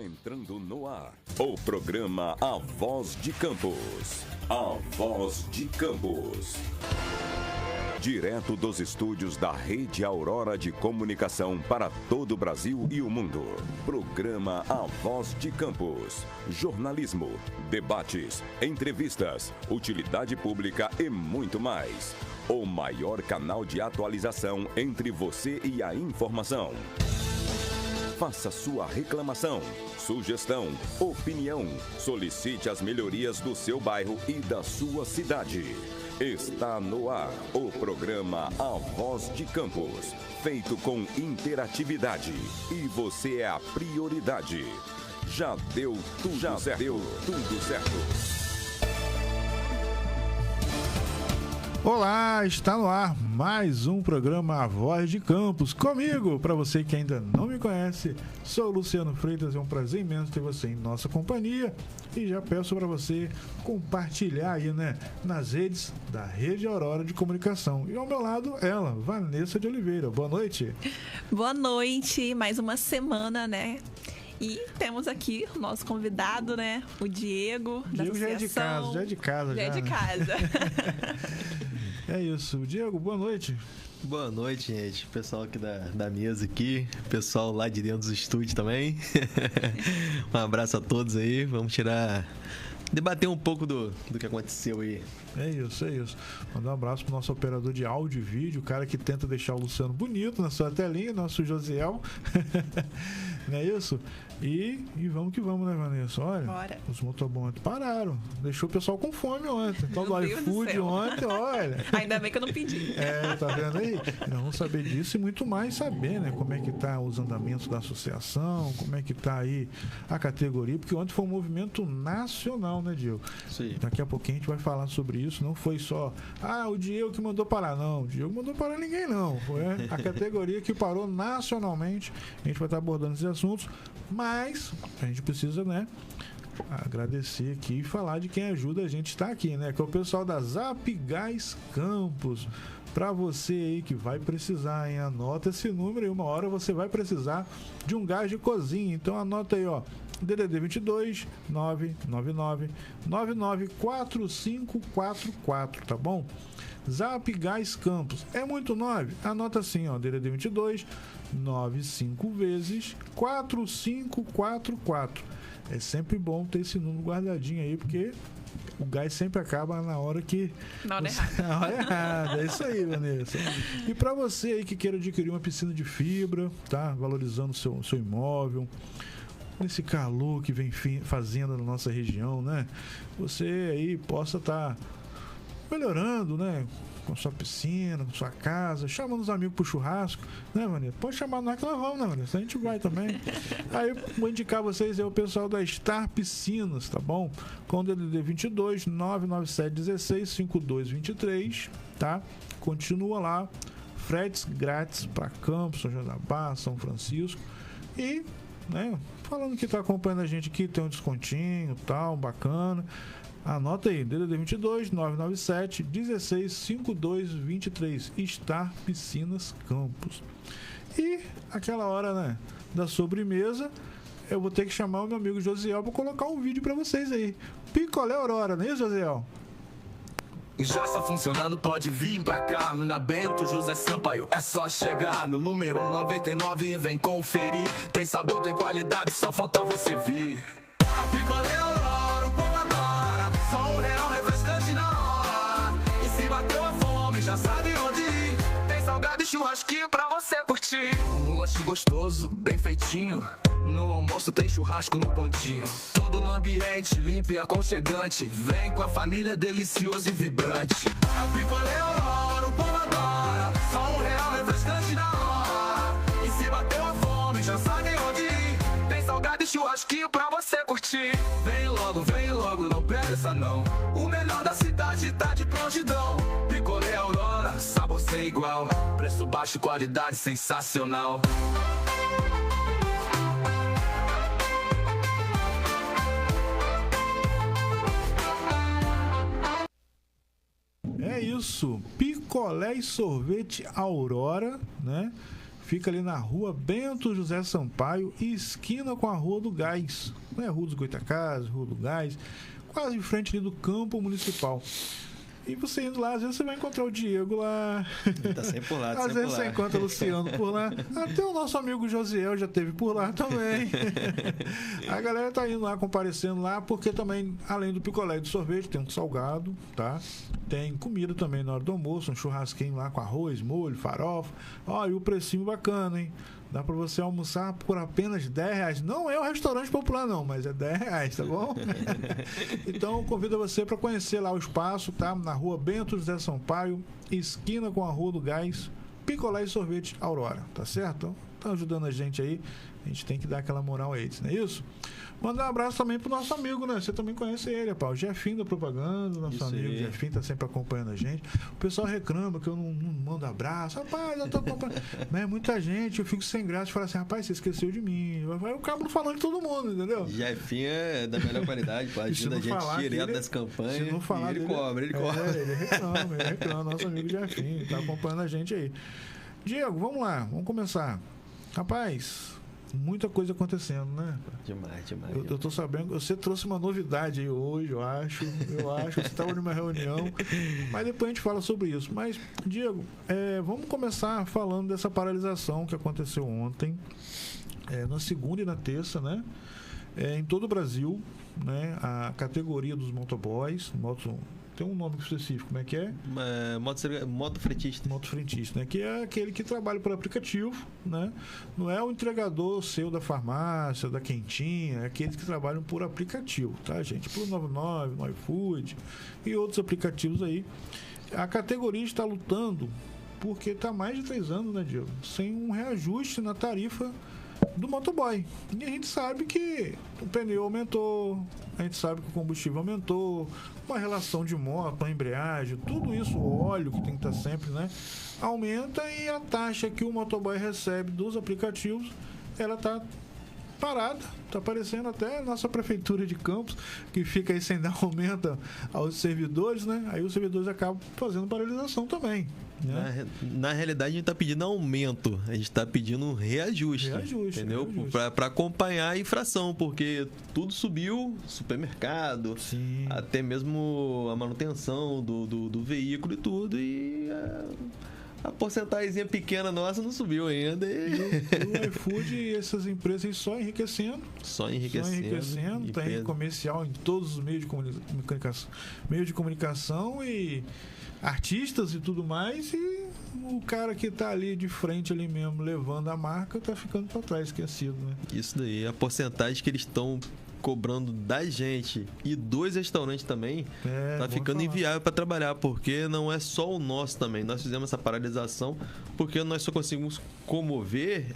Está entrando no ar o programa A Voz de Campos. A Voz de Campos. Direto dos estúdios da Rede Aurora de Comunicação para todo o Brasil e o mundo. Programa A Voz de Campos. Jornalismo, debates, entrevistas, utilidade pública e muito mais. O maior canal de atualização entre você e a informação. Faça sua reclamação, sugestão, opinião. Solicite as melhorias do seu bairro e da sua cidade. Está no ar o programa A Voz de Campos, feito com interatividade. E você é a prioridade. Já deu tudo certo. Olá, está no ar mais um programa A Voz de Campos. Comigo, para você que ainda não me conhece, sou o Luciano Freitas, é um prazer imenso ter você em nossa companhia. E já peço para você compartilhar aí, nas redes da Rede Aurora de Comunicação. E ao meu lado, ela, Vanessa de Oliveira. Boa noite. Boa noite, mais uma semana, E temos aqui o nosso convidado, o Diego, da associação. Já é de casa. É isso. Diego, boa noite. Boa noite, gente. Pessoal aqui da mesa aqui, pessoal lá de dentro dos estúdios também. Um abraço a todos aí. Vamos debater um pouco do que aconteceu aí. É isso. Mandar um abraço pro nosso operador de áudio e vídeo, o cara que tenta deixar o Luciano bonito na sua telinha, nosso Josiel. Não é isso? E vamos que vamos, né, Vanessa? Olha, bora. Os motoboys pararam. Deixou o pessoal com fome ontem. Tal do iFood ontem, olha. Ainda bem que eu não pedi. Tá vendo aí? Nós vamos saber disso e muito mais saber, como é que tá os andamentos da associação, como é que tá aí a categoria, porque ontem foi um movimento nacional, né, Diego? Sim. Daqui a pouquinho a gente vai falar sobre isso. Não foi só, o Diego que mandou parar. Não, o Diego mandou parar ninguém, não. Foi a categoria que parou nacionalmente. A gente vai estar abordando esses assuntos, mas a gente precisa, agradecer aqui e falar de quem ajuda a gente estar aqui, que é o pessoal da Zap Gás Campos. Para você aí que vai precisar, anota esse número e uma hora você vai precisar de um gás de cozinha. Então anota aí, DDD 22 999 994544, tá bom? Zap Gás Campos. É muito 9? Anota assim, DDD 22 95 vezes 4544. É sempre bom ter esse número guardadinho aí, porque o gás sempre acaba na hora que... Na hora errada. Na hora errada, é isso aí, Vanessa. E para você aí que queira adquirir uma piscina de fibra, tá? Valorizando o seu imóvel, nesse calor que vem fazendo na nossa região, Você aí possa estar melhorando, com sua piscina, com sua casa, chamando os amigos pro churrasco, Vanessa? Pode chamar nós que nós vamos, Vanessa? A gente vai também. Aí, vou indicar vocês o pessoal da Star Piscinas, tá bom? Com o DDD 22 997 16 5223, tá? Continua lá, fretes grátis para Campos, São João da Barra, São Francisco. E, falando que tá acompanhando a gente aqui, tem um descontinho, tal, bacana. Anota aí, DDD 22 997 16 5223, Star Piscinas Campos. E aquela hora, da sobremesa, eu vou ter que chamar o meu amigo Josiel para colocar um vídeo para vocês aí. Picolé Aurora, não é isso, Josiel? Já está funcionando, pode vir pra cá. Na Bento José Sampaio, é só chegar no número 99 e vem conferir. Tem sabor, tem qualidade, só falta você vir. A Picolé Aurora, o povo adora. Só R$1, refrescante na hora. E se bateu a fome, já sabe onde ir. Tem salgado e churrasquinho pra você curtir. Um lanche gostoso, bem feitinho. No almoço tem churrasco no pontinho. Tudo no ambiente limpo e aconchegante. Vem com a família, delicioso e vibrante. A Picolé Aurora, o povo adora. Só R$1, refrescante na hora. E se bateu a fome, já sabe onde ir. Tem salgado e churrasquinho pra você curtir. Vem logo, não peça não. O melhor da cidade tá de prontidão. Picolé Aurora, sabor sem igual. Preço baixo, qualidade sensacional. É isso, picolé e sorvete Aurora, Fica ali na rua Bento José Sampaio, esquina com a Rua do Gás. Não é Rua dos Goitacazes, Rua do Gás, quase em frente ali do campo municipal. E você indo lá, às vezes você vai encontrar o Diego lá. Tá sempre por lá, Às vezes você encontra o Luciano por lá. Até o nosso amigo Josiel já esteve por lá também. A galera tá indo lá, comparecendo lá, porque também, além do picolé e do sorvete, tem um salgado, tá? Tem comida também na hora do almoço, um churrasquinho lá com arroz, molho, farofa. Ó, e o precinho bacana, hein? Dá pra você almoçar por apenas R$10. Não é um restaurante popular, não, mas é R$10, tá bom? Então, convido você para conhecer lá o espaço, tá? Na rua Bento José Sampaio, esquina com a Rua do Gás, picolé e sorvete Aurora, tá certo? Tá ajudando a gente aí. A gente tem que dar aquela moral a eles, não é isso? Mandar um abraço também pro nosso amigo, né? Você também conhece ele, rapaz. O Jefinho da Propaganda, nosso Isso amigo aí. Jefinho tá sempre acompanhando a gente. O pessoal reclama que eu não mando abraço. Rapaz, eu tô acompanhando. Mas é muita gente, eu fico sem graça de falar assim, rapaz, você esqueceu de mim. Aí eu acabo falando de todo mundo, entendeu? Jefinho é da melhor qualidade, pô. E se Ajuda a não falar gente direto dele- das campanhas. Se não falar e ele dele- cobra, ele cobra. Ele reclama, nosso amigo Jefinho, tá acompanhando a gente aí. Diego, vamos lá, vamos começar. Rapaz, muita coisa acontecendo, né? Demais. Eu tô sabendo, você trouxe uma novidade aí hoje, eu acho. Você estava numa reunião, mas depois a gente fala sobre isso. Mas, Diego, vamos começar falando dessa paralisação que aconteceu ontem, na segunda e na terça, né? Em todo o Brasil, né? A categoria dos motoboys, tem um nome específico, como é que é? Moto fretista. Motofrentista, né? Que é aquele que trabalha por aplicativo, né? Não é o entregador seu da farmácia, da quentinha, é aqueles que trabalham por aplicativo, tá, gente? Por 99, no iFood e outros aplicativos aí. A categoria está lutando porque está há mais de 3 anos, né, Diego? Sem um reajuste na tarifa do motoboy. E a gente sabe que o pneu aumentou, a gente sabe que o combustível aumentou, uma relação de moto, a embreagem, tudo isso, o óleo que tem que estar sempre, né? Aumenta e a taxa que o motoboy recebe dos aplicativos, ela tá parada, tá aparecendo até a nossa prefeitura de Campos, que fica aí sem dar aumento aos servidores, né? Aí os servidores acabam fazendo paralisação também, né? Na realidade, a gente tá pedindo aumento, a gente tá pedindo um reajuste. Entendeu? Para acompanhar a infração, porque tudo subiu, supermercado, Sim. até mesmo a manutenção do veículo e tudo, e a porcentagemzinha pequena nossa não subiu ainda. O iFood e essas empresas aí só enriquecendo. Só enriquecendo. Tem comercial em todos os meios de comunicação e artistas e tudo mais, e o cara que tá ali de frente ali mesmo levando a marca tá ficando para trás, esquecido, né? Isso daí, a porcentagem que eles estão cobrando da gente e dos restaurantes também, tá bom ficando falar. inviável para trabalhar, porque não é só o nosso também. Nós fizemos essa paralisação porque nós só conseguimos comover,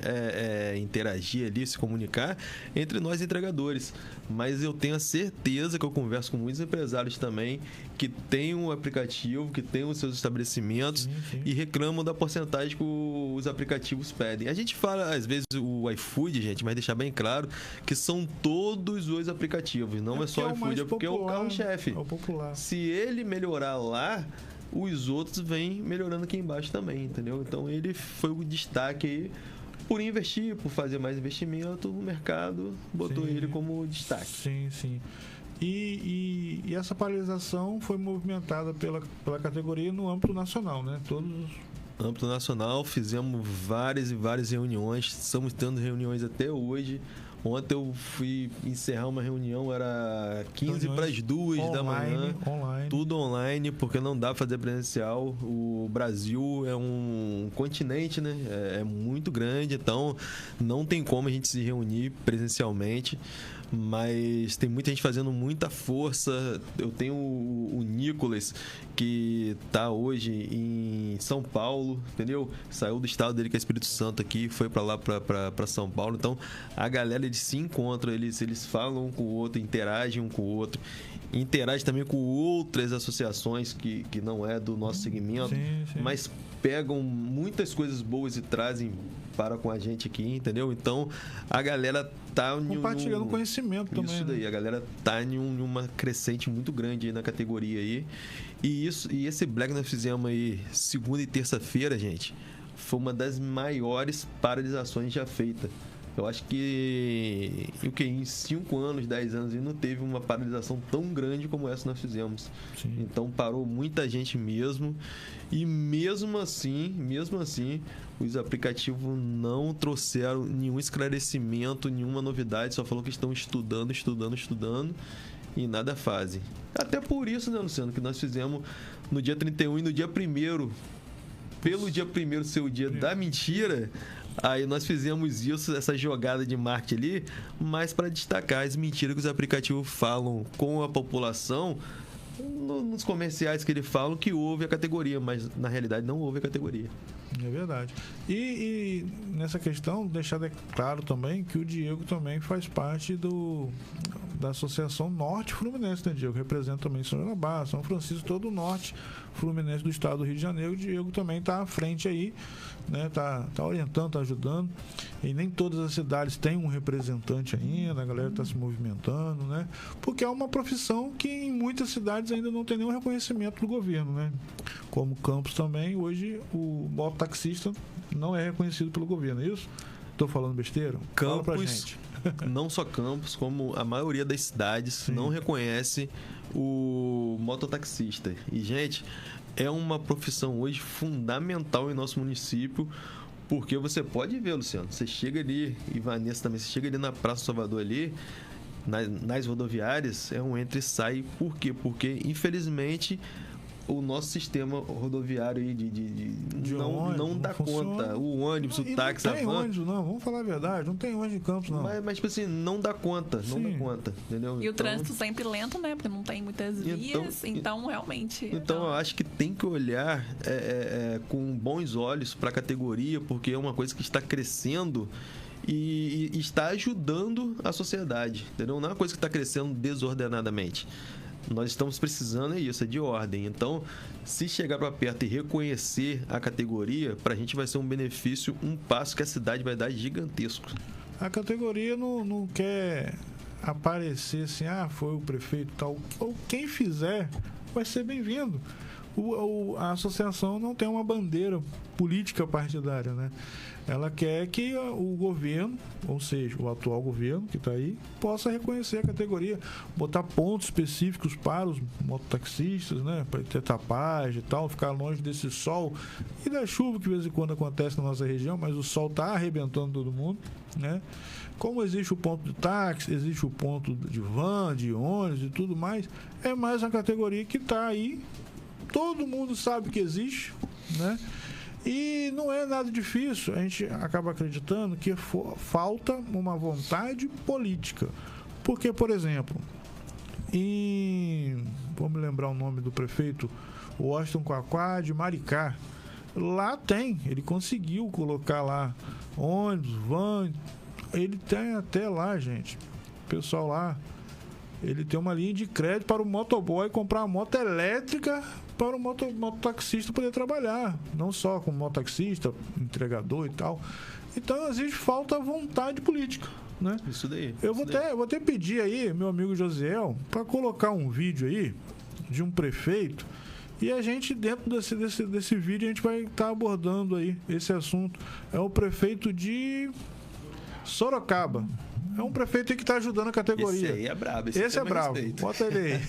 interagir ali, se comunicar entre nós entregadores. Mas eu tenho a certeza que eu converso com muitos empresários também que têm um aplicativo, que têm os seus estabelecimentos Sim. e reclamam da porcentagem que os aplicativos pedem. A gente fala, às vezes, o iFood, gente, mas deixar bem claro que são todos os aplicativos, não é só o iFood, é porque é o carro-chefe. É o popular. Se ele melhorar lá, os outros vêm melhorando aqui embaixo também, entendeu? Então ele foi o destaque aí por investir, por fazer mais investimento, o mercado botou Sim. ele como destaque. Sim. E essa paralisação foi movimentada pela categoria no âmbito nacional, né? Âmbito nacional, fizemos várias e várias reuniões, estamos tendo reuniões até hoje. Ontem eu fui encerrar uma reunião, era 15 para as 2 da manhã. Online. Tudo online, porque não dá pra fazer presencial. O Brasil é um continente, né? É muito grande, então não tem como a gente se reunir presencialmente. Mas tem muita gente fazendo muita força. Eu tenho o Nicolas, que tá hoje em São Paulo, entendeu? Saiu do estado dele, que é Espírito Santo, aqui, foi para lá, para São Paulo. Então a galera, eles se encontram, eles falam um com o outro, interagem um com o outro, interagem também com outras associações que não é do nosso segmento, Sim. mas pegam muitas coisas boas e trazem para com a gente aqui, entendeu? Então a galera tá compartilhando conhecimento também. Isso daí, né? a galera tá em uma crescente muito grande aí na categoria aí. E esse Black nós fizemos aí segunda e terça-feira, gente. foi uma das maiores paralisações já feitas. Eu acho que em 5 anos, 10 anos, não teve uma paralisação tão grande como essa que nós fizemos. Sim. Então parou muita gente mesmo. E mesmo assim, os aplicativos não trouxeram nenhum esclarecimento, nenhuma novidade, só falou que estão estudando e nada fazem. Até por isso, né, Luciano, que nós fizemos no dia 31 e no dia 1º, pelo dia 1º ser o dia da mentira, aí nós fizemos isso, essa jogada de marketing ali, mas para destacar as mentiras que os aplicativos falam com a população. Nos comerciais que eles falam que houve a categoria, mas na realidade não houve a categoria. É verdade. E nessa questão, deixar claro também que o Diego também faz parte da Associação Norte Fluminense, né, Diego? Representa também São Jabá, São Francisco, todo o Norte Fluminense do estado do Rio de Janeiro. O Diego também está à frente aí, né? Tá orientando, tá ajudando. E nem todas as cidades têm um representante ainda, a galera está se movimentando, né? Porque é uma profissão que em muitas cidades ainda não tem nenhum reconhecimento do governo, né? Como Campos também, hoje o mototaxista não é reconhecido pelo governo, é isso? Estou falando besteira? Fala pra gente. Não só Campos, como a maioria das cidades não reconhece o mototaxista. E, gente, é uma profissão hoje fundamental em nosso município, porque você pode ver, Luciano, você chega ali, e Vanessa também, você chega ali na Praça Salvador ali, nas rodoviárias, é um entra e sai. Por quê? Porque, infelizmente, o nosso sistema rodoviário aí não dá conta. O ônibus, o táxi, a van... Não tem ônibus, não. Vamos falar a verdade. Não tem ônibus em Campos, não. Mas tipo assim, não dá conta. Não dá conta, entendeu? E o trânsito sempre lento, né? Porque não tem muitas vias. Então realmente... Então, eu acho que tem que olhar com bons olhos para a categoria, porque é uma coisa que está crescendo e está ajudando a sociedade, entendeu? Não é uma coisa que está crescendo desordenadamente. Nós estamos precisando de ordem. Então, se chegar para perto e reconhecer a categoria, para a gente vai ser um benefício, um passo que a cidade vai dar gigantesco. A categoria não quer aparecer assim, foi o prefeito tal. Ou quem fizer vai ser bem-vindo. A associação não tem uma bandeira política partidária, né? Ela quer que o governo, ou seja, o atual governo que está aí, possa reconhecer a categoria, botar pontos específicos para os mototaxistas, né? Para ter tapagem e tal, ficar longe desse sol e da chuva que de vez em quando acontece na nossa região, mas o sol está arrebentando todo mundo, né? Como existe o ponto de táxi, existe o ponto de van, de ônibus e tudo mais, é mais uma categoria que está aí, todo mundo sabe que existe, né? E não é nada difícil, a gente acaba acreditando que falta uma vontade política. Porque, por exemplo, vamos lembrar o nome do prefeito, Washington Quaquá de Maricá. Lá ele conseguiu colocar lá ônibus, van, ele tem até lá, gente, o pessoal lá, ele tem uma linha de crédito para o motoboy comprar uma moto elétrica para o mototaxista poder trabalhar, não só como mototaxista, entregador e tal. Então existe falta de vontade política, né? Isso daí. Eu vou até pedir aí, meu amigo Josiel, para colocar um vídeo aí de um prefeito, e a gente, dentro desse vídeo, a gente vai estar abordando aí esse assunto. É o prefeito de Sorocaba. É um prefeito que está ajudando a categoria. Esse aí é brabo. Esse é brabo. Bota ele aí.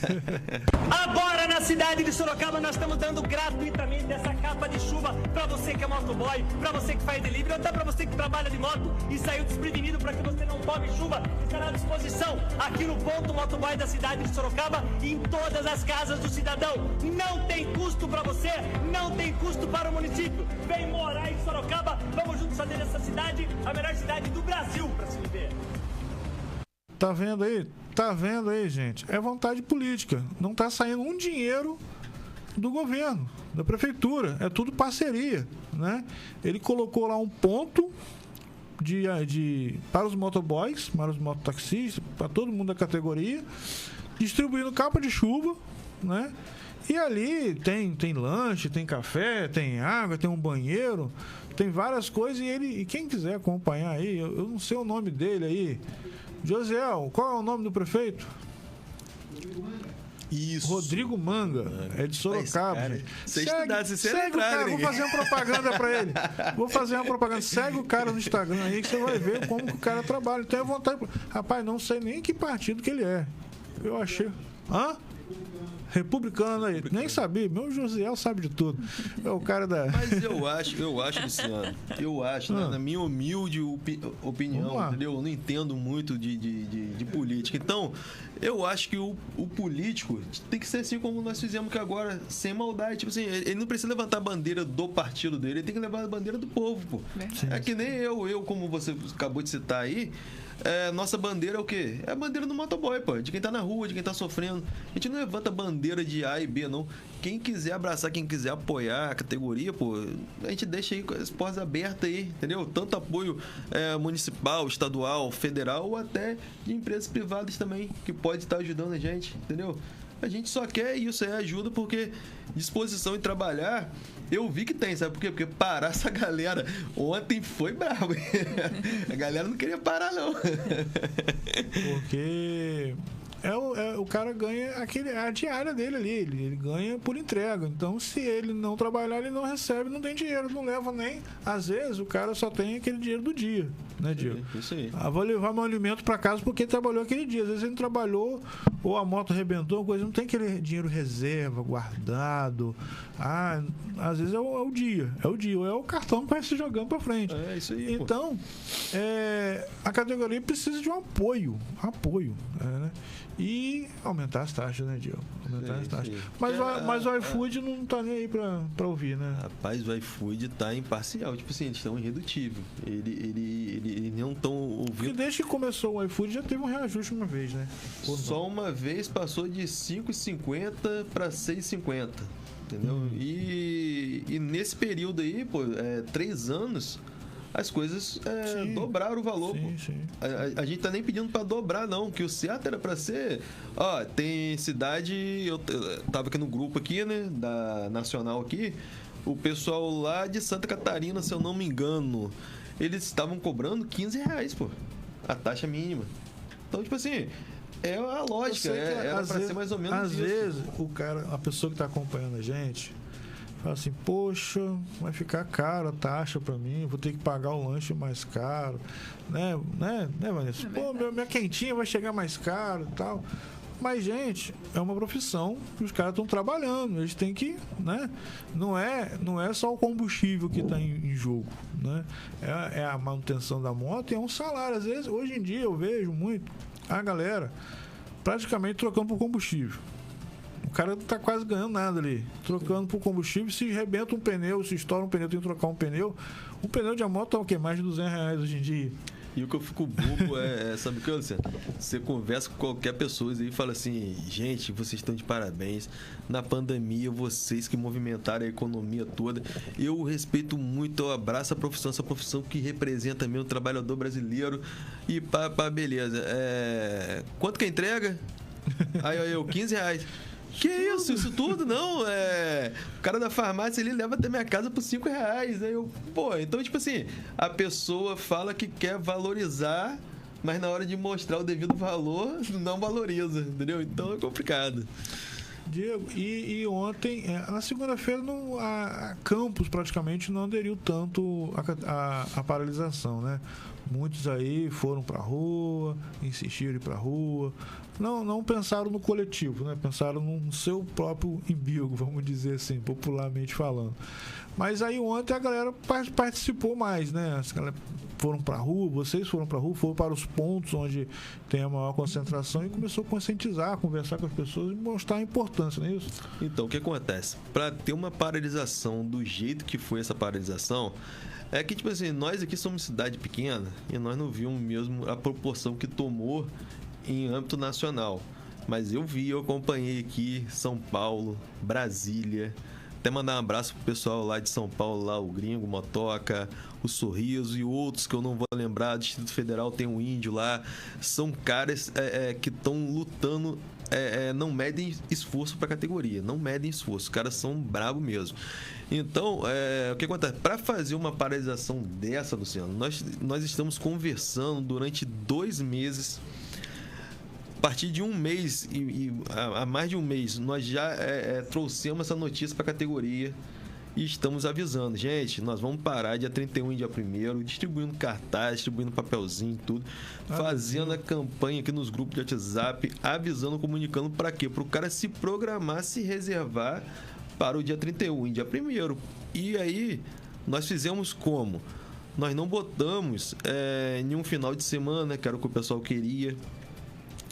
Agora na cidade de Sorocaba nós estamos dando gratuitamente essa capa de chuva para você que é motoboy, para você que faz delivery, ou até para você que trabalha de moto e saiu desprevenido para que você não tome chuva. Estará à disposição aqui no ponto motoboy da cidade de Sorocaba e em todas as casas do cidadão. Não tem custo para você, não tem custo para o município. Vem morar em Sorocaba, vamos juntos fazer dessa cidade a melhor cidade do Brasil para se viver. Tá vendo aí? Tá vendo aí, gente? É vontade política. Não tá saindo um dinheiro do governo, da prefeitura. É tudo parceria, né? Ele colocou lá um ponto para os motoboys, para os mototaxistas, para todo mundo da categoria, distribuindo capa de chuva, né? E ali tem lanche, tem café, tem água, tem um banheiro, tem várias coisas. E quem quiser acompanhar aí, eu não sei o nome dele aí. Josiel, qual é o nome do prefeito? Isso. Rodrigo Manga, é de Sorocaba. Cara, gente. você estudar, você é segue o cara, ninguém. vou fazer uma propaganda pra ele. Vou fazer uma propaganda. Segue o cara no Instagram aí que você vai ver como que o cara trabalha. Então é vontade. Rapaz, não sei nem que partido que ele é. Eu achei. Hã? Republicano aí. Nem sabia. Meu Josiel sabe de tudo. É o cara da. Mas eu acho, Luciano, né, na minha humilde opinião, entendeu? Eu não entendo muito de política. Então, eu acho que o político tem que ser assim como nós fizemos que agora, sem maldade. Tipo assim, ele não precisa levantar a bandeira do partido dele, ele tem que levar a bandeira do povo, pô. É que nem eu, como você acabou de citar aí. Nossa bandeira é o quê? É a bandeira do motoboy, pô. De quem tá na rua, de quem tá sofrendo. A gente não levanta bandeira de A e B, não. Quem quiser abraçar, quem quiser apoiar a categoria, pô, a gente deixa aí com as portas abertas aí, entendeu? Tanto apoio municipal, estadual, federal, ou até de empresas privadas também, que pode estar ajudando a gente, entendeu? A gente só quer isso, ajuda, porque disposição em trabalhar, eu vi que tem, sabe por quê? Porque parar essa galera ontem foi brabo. A galera não queria parar, não. Porque o cara ganha a diária dele ali, ele ganha por entrega. Então, se ele não trabalhar, ele não recebe, não tem dinheiro, não leva nem. Às vezes, o cara só tem aquele dinheiro do dia, né, Diego? Isso aí. Vou levar meu alimento para casa porque ele trabalhou aquele dia. Às vezes ele não trabalhou, ou a moto arrebentou, coisa, não tem aquele dinheiro reserva, guardado. Às vezes é o dia, ou é o cartão que vai se jogando para frente. É isso aí. Então, a categoria precisa de um apoio, né? E aumentar as taxas, né, Diego? Aumentar as taxas. Mas o iFood não tá nem aí pra ouvir, né? Rapaz, o iFood tá imparcial. Tipo assim, eles estão irredutíveis. Eles não estão ouvindo. Porque desde que começou o iFood já teve um reajuste uma vez, né? Só uma vez passou de 5,50 para 6,50. Entendeu? E nesse período aí, pô, 3 anos, as coisas dobraram o valor. Sim. A gente tá nem pedindo pra dobrar, não. Que o certo era pra ser. Ó, tem cidade. Eu tava aqui no grupo aqui, né? Da Nacional aqui. O pessoal lá de Santa Catarina, se eu não me engano, eles estavam cobrando R$15, pô. A taxa mínima. Então, tipo assim. É a lógica, era pra ser mais ou menos às isso. Às vezes, a pessoa que tá acompanhando a gente fala assim, poxa, vai ficar caro a taxa pra mim, vou ter que pagar o lanche mais caro, né Vanessa? Pô, minha quentinha vai chegar mais caro e tal. Mas, gente, é uma profissão que os caras estão trabalhando, eles têm que, né? Não é só o combustível que está em jogo, né? É a manutenção da moto e é um salário. Às vezes, hoje em dia, eu vejo muito a galera praticamente trocando por combustível. O cara não tá quase ganhando nada ali, trocando por combustível. Se rebenta um pneu, se estoura um pneu, tem que trocar um pneu. Um pneu de moto tá o quê? Mais de R$200 hoje em dia. E o que eu fico bobo sabe o que, Luciano? Você conversa com qualquer pessoa e fala assim, gente, vocês estão de parabéns. Na pandemia, vocês que movimentaram a economia toda. Eu respeito muito, eu abraço a profissão, essa profissão que representa mesmo o trabalhador brasileiro. E beleza. Quanto que é a entrega? Aí eu, R$15. Que isso tudo? Não, o cara da farmácia, ele leva até minha casa por R$5. Aí eu, então, tipo assim, a pessoa fala que quer valorizar, mas na hora de mostrar o devido valor, não valoriza, entendeu? Então é complicado. Diego, e ontem, na segunda-feira, a Campos praticamente não aderiu tanto à paralisação, né? Muitos aí foram pra rua, insistiram em ir pra rua. Não pensaram no coletivo, né? Pensaram no seu próprio umbigo, vamos dizer assim, popularmente falando. Mas aí ontem a galera participou mais, né? As galera foram pra rua, vocês foram pra rua, foram para os pontos onde tem a maior concentração e começou a conscientizar, conversar com as pessoas e mostrar a importância, não é isso? Então, o que acontece? Para ter uma paralisação do jeito que foi essa paralisação, é que, tipo assim, nós aqui somos cidade pequena e nós não vimos mesmo a proporção que tomou em âmbito nacional. Mas eu acompanhei aqui São Paulo, Brasília. Até mandar um abraço pro pessoal lá de São Paulo, lá o Gringo, Motoca, o Sorriso e outros que eu não vou lembrar. Distrito Federal tem um índio lá. São caras que estão lutando, não medem esforço pra categoria, não medem esforço. Os caras são bravos mesmo. Então, o que acontece? Para fazer uma paralisação dessa, Luciano, nós estamos conversando durante 2 meses partir de um mês, há mais de um mês, nós já trouxemos essa notícia para a categoria e estamos avisando. Gente, nós vamos parar dia 31 e dia 1º, distribuindo cartaz, distribuindo papelzinho, tudo, fazendo a campanha aqui nos grupos de WhatsApp, avisando, comunicando para quê? Para o cara se programar, se reservar para o dia 31 e dia 1º. E aí, nós fizemos como? Nós não botamos em um final de semana, que era o que o pessoal queria.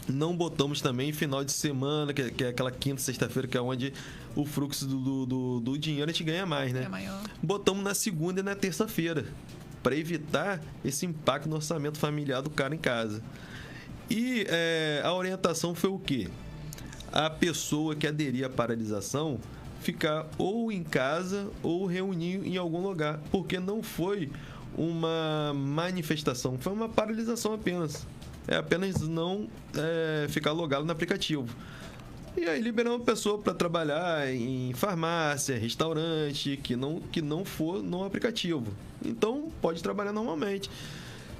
Não botamos também final de semana, que é aquela quinta, sexta-feira, que é onde o fluxo do dinheiro a gente ganha mais, né? É maior. Botamos na segunda e na terça-feira, para evitar esse impacto no orçamento familiar do cara em casa. E a orientação foi o quê? A pessoa que aderir à paralisação ficar ou em casa ou reunir em algum lugar, porque não foi uma manifestação, foi uma paralisação apenas. É apenas não ficar logado no aplicativo. E aí liberamos a pessoa para trabalhar em farmácia, restaurante, que não for no aplicativo. Então, pode trabalhar normalmente.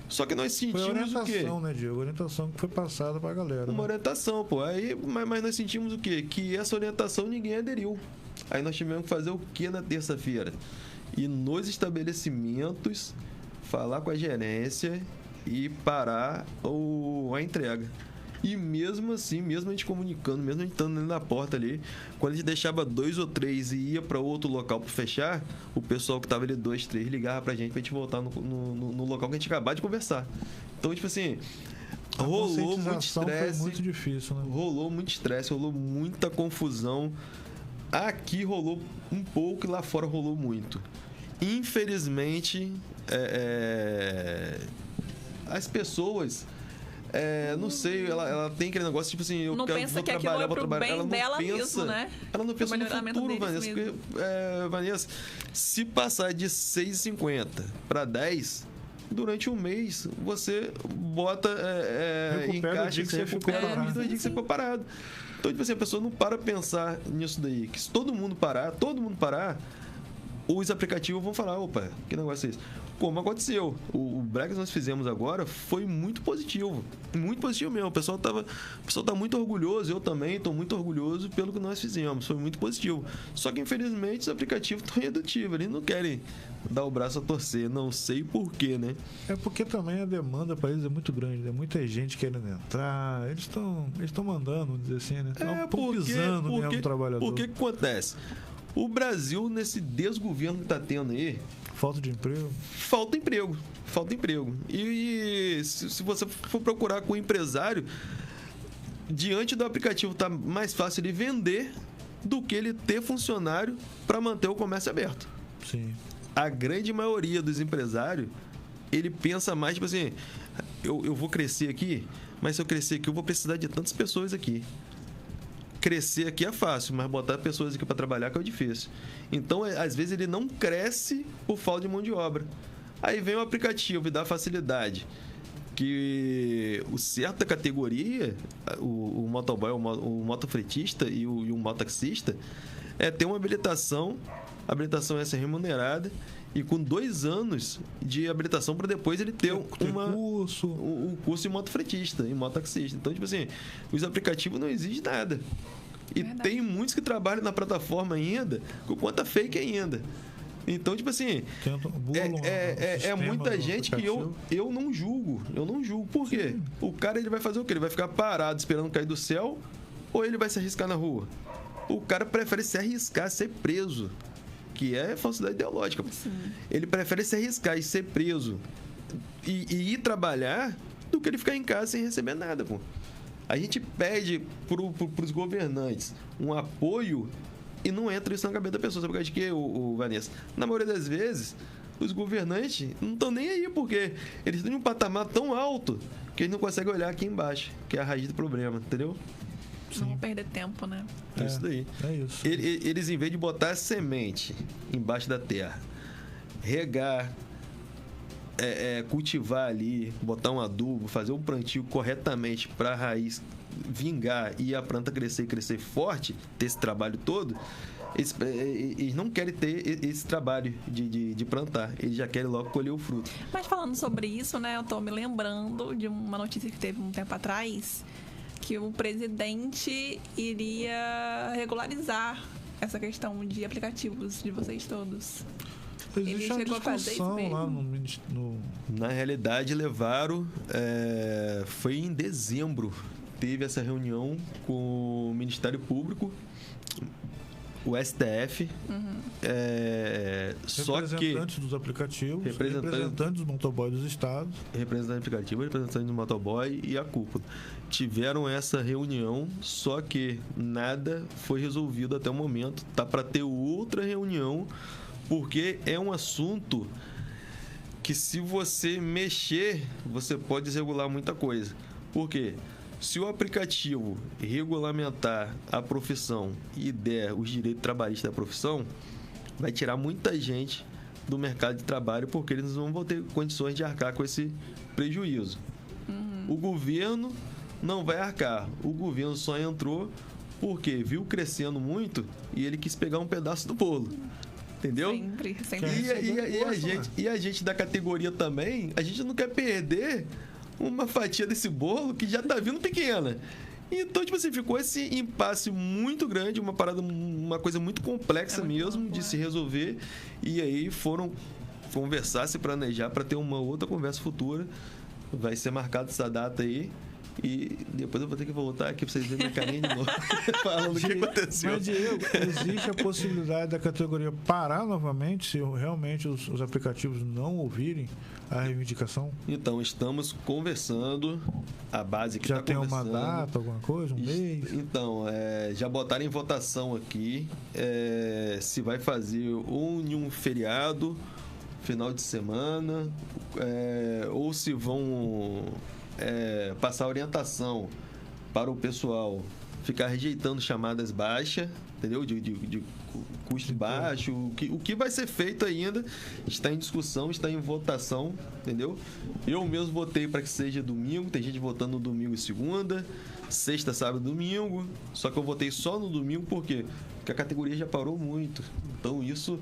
Só que nós sentimos foi o quê? orientação, né, Diego? Orientação que foi passada para a galera. Uma né? orientação, pô. Aí, mas nós sentimos o quê? Que essa orientação ninguém aderiu. Aí nós tivemos que fazer o quê na terça-feira? Ir nos estabelecimentos, falar com a gerência e parar a entrega. E mesmo assim, mesmo a gente comunicando, mesmo a gente estando na porta ali, quando a gente deixava 2 ou 3 e ia para outro local para fechar, o pessoal que estava ali 2, 3 ligava pra gente voltar no local que a gente acabava de conversar. Então, tipo assim, rolou muito estresse. Foi muito difícil, né? Rolou muito estresse, rolou muita confusão. Aqui rolou um pouco e lá fora rolou muito. Infelizmente, as pessoas, não sei, ela tem aquele negócio, tipo assim, eu não quero, pensa vou que trabalhar, aquilo é vou pro trabalhar. bem Ela não dela pensa, mesmo, né? ela não pensa no melhoramento futuro, deles Vanessa. mesmo. Porque, Vanessa, se passar de 6,50 para 10, durante um mês, você bota em Recupera o dia caixa, que você você ficou recupera parado. os 2 dias que você ficou parado. Então, tipo assim, a pessoa não para pensar nisso daí. Que se todo mundo parar, os aplicativos vão falar, opa, que negócio é esse? Como aconteceu. O break que nós fizemos agora foi muito positivo. Muito positivo mesmo. O pessoal tá muito orgulhoso, eu também estou muito orgulhoso pelo que nós fizemos. Foi muito positivo. Só que, infelizmente, os aplicativos estão redutivos. Eles não querem dar o braço a torcer. Não sei porquê, né? É porque também a demanda para eles é muito grande. Tem muita gente querendo entrar. Eles estão mandando, vamos dizer assim, né? Estão pisando mesmo no trabalhador. Por que acontece? O Brasil, nesse desgoverno que está tendo aí, falta de emprego. Falta emprego. E se você for procurar com o empresário, diante do aplicativo tá mais fácil ele vender do que ele ter funcionário para manter o comércio aberto. Sim. A grande maioria dos empresários, ele pensa mais, tipo assim, eu vou crescer aqui, mas se eu crescer aqui, eu vou precisar de tantas pessoas aqui. Crescer aqui é fácil, mas botar pessoas aqui para trabalhar que é difícil. Então, às vezes, ele não cresce por falta de mão de obra. Aí vem o aplicativo e dá facilidade. Que o certo da categoria, o motoboy, o motofretista e o mototaxista, ter uma habilitação. A habilitação essa é remunerada. E com 2 anos de habilitação para depois ele ter um curso de motofretista e mototaxista. Então, tipo assim, os aplicativos não exigem nada. E tem muitos que trabalham na plataforma ainda com conta fake ainda. Então, tipo assim, muita gente que eu não julgo. Eu não julgo. Por quê? Sim. O cara ele vai fazer o quê? Ele vai ficar parado esperando cair do céu ou ele vai se arriscar na rua? O cara prefere se arriscar, ser preso. Que é falsidade ideológica. Sim. Ele prefere se arriscar e ser preso e ir trabalhar do que ele ficar em casa sem receber nada, pô. A gente pede pros governantes um apoio e não entra isso na cabeça da pessoa. Sabe por causa de quê, Vanessa? Na maioria das vezes, os governantes não estão nem aí, porque eles têm um patamar tão alto que eles não conseguem olhar aqui embaixo, que é a raiz do problema, entendeu? Não vão perder tempo, né? É isso daí. É isso. Eles, em vez de botar a semente embaixo da terra, regar, cultivar ali, botar um adubo, fazer um plantio corretamente para a raiz vingar e a planta crescer e crescer forte, ter esse trabalho todo, eles não querem ter esse trabalho de plantar. Eles já querem logo colher o fruto. Mas falando sobre isso, né? Eu tô me lembrando de uma notícia que teve um tempo atrás que o presidente iria regularizar essa questão de aplicativos de vocês todos. Existe Ele uma chegou a fazer isso discussão lá mesmo? no... Na realidade, levaram... foi em dezembro. Teve essa reunião com o Ministério Público, o STF. Só que... representantes dos aplicativos, representantes dos motoboys dos estados. Representante aplicativo, representante do motoboy e a cúpula. Tiveram essa reunião, só que nada foi resolvido até o momento. Tá para ter outra reunião, porque é um assunto que, se você mexer, você pode desregular muita coisa. Por quê? Se o aplicativo regulamentar a profissão e der os direitos trabalhistas da profissão, vai tirar muita gente do mercado de trabalho, porque eles não vão ter condições de arcar com esse prejuízo. O governo não vai arcar. O governo só entrou porque viu crescendo muito e ele quis pegar um pedaço do bolo. Entendeu? Sempre. E a gente da categoria também, a gente não quer perder uma fatia desse bolo que já tá vindo pequena. Então, tipo assim, ficou esse impasse muito grande, uma coisa muito complexa mesmo de se resolver. E aí foram conversar, se planejar para ter uma outra conversa futura. Vai ser marcada essa data aí. E depois eu vou ter que voltar aqui pra vocês verem minha carinha de novo, falando o que aconteceu. Mas, Diego, existe a possibilidade da categoria parar novamente se realmente os aplicativos não ouvirem a reivindicação? Então, estamos conversando, a base que já está tem conversando. uma data, alguma coisa, um mês? Então, já botaram em votação aqui se vai fazer ou em um feriado, final de semana, ou se vão passar orientação para o pessoal ficar rejeitando chamadas baixas, entendeu? De custo baixo. O que vai ser feito ainda está em discussão, está em votação, entendeu? Eu mesmo votei para que seja domingo, tem gente votando no domingo e segunda, sexta, sábado e domingo, só que eu votei só no domingo, por quê? Porque a categoria já parou muito, então isso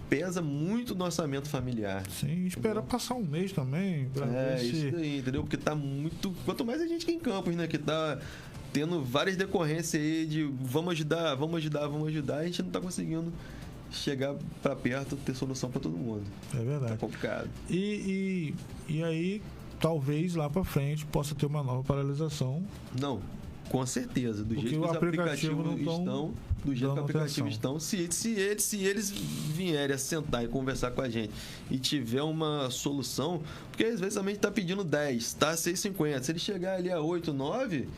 pesa muito no orçamento familiar. Sim, espera passar um mês também. Pra ver isso daí, entendeu? Porque tá muito... Quanto mais a gente que em Campos, né? Que tá tendo várias decorrências aí de vamos ajudar, a gente não tá conseguindo chegar pra perto, ter solução pra todo mundo. É verdade. Tá complicado. E aí, talvez lá pra frente possa ter uma nova paralisação. Não, com certeza. Do porque jeito que os aplicativos estão, do jeito que os aplicativos estão, se eles vierem a sentar e conversar com a gente e tiver uma solução, porque às vezes a gente tá pedindo 10, tá 6,50. Se ele chegar ali a 8, 9,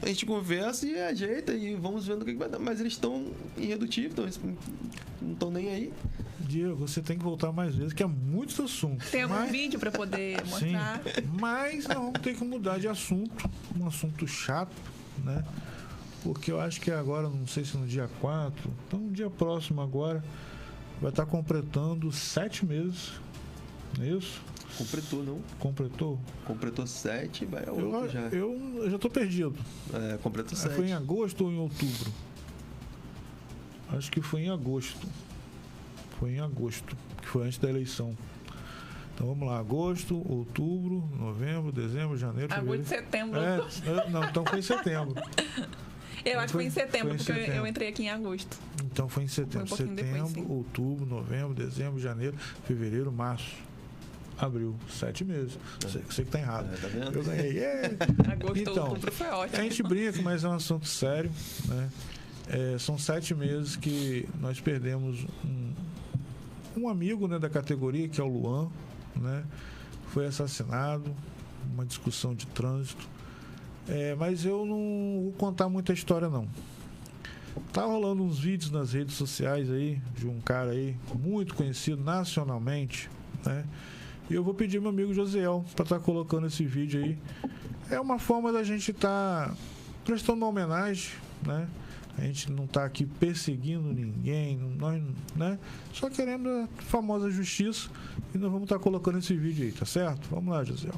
a gente conversa e ajeita e vamos vendo o que vai dar. Mas eles estão irredutíveis, então eles não estão nem aí. Diego, você tem que voltar mais vezes, que é muitos assuntos. Tem algum vídeo para poder mostrar? Sim, mas nós vamos ter que mudar de assunto, um assunto chato, né? Porque eu acho que agora, não sei se no dia 4, então no dia próximo agora, vai estar completando 7 meses, não é isso? Completou, não? Completou? Completou 7, vai a 8 já. Eu já tô perdido. Completou 7. Foi em agosto ou em outubro? Acho que foi em agosto. Foi em agosto, que foi antes da eleição. Então vamos lá, agosto, outubro, novembro, dezembro, janeiro, fevereiro. Agosto, setembro. Não, então foi em setembro. Eu acho que foi em setembro, porque setembro. Eu entrei aqui em agosto. Então foi em setembro. Foi Setembro, depois, outubro, novembro, dezembro, janeiro, fevereiro, março. Abril, 7 meses. Você que tá errado. Tá vendo? Eu ganhei. Agosto, então, outubro foi ótimo. A gente brinca, mas é um assunto sério, né? São 7 meses que nós perdemos um amigo, né, da categoria, que é o Luan, né? Foi assassinado, uma discussão de trânsito. Mas eu não vou contar muita história, não. Tá rolando uns vídeos nas redes sociais aí de um cara aí muito conhecido nacionalmente, né? E eu vou pedir meu amigo Josiel para estar colocando esse vídeo aí. É uma forma da gente estar prestando uma homenagem, né? A gente não está aqui perseguindo ninguém, nós, né? Só querendo a famosa justiça, e nós vamos estar colocando esse vídeo aí, tá certo? Vamos lá, Josiel.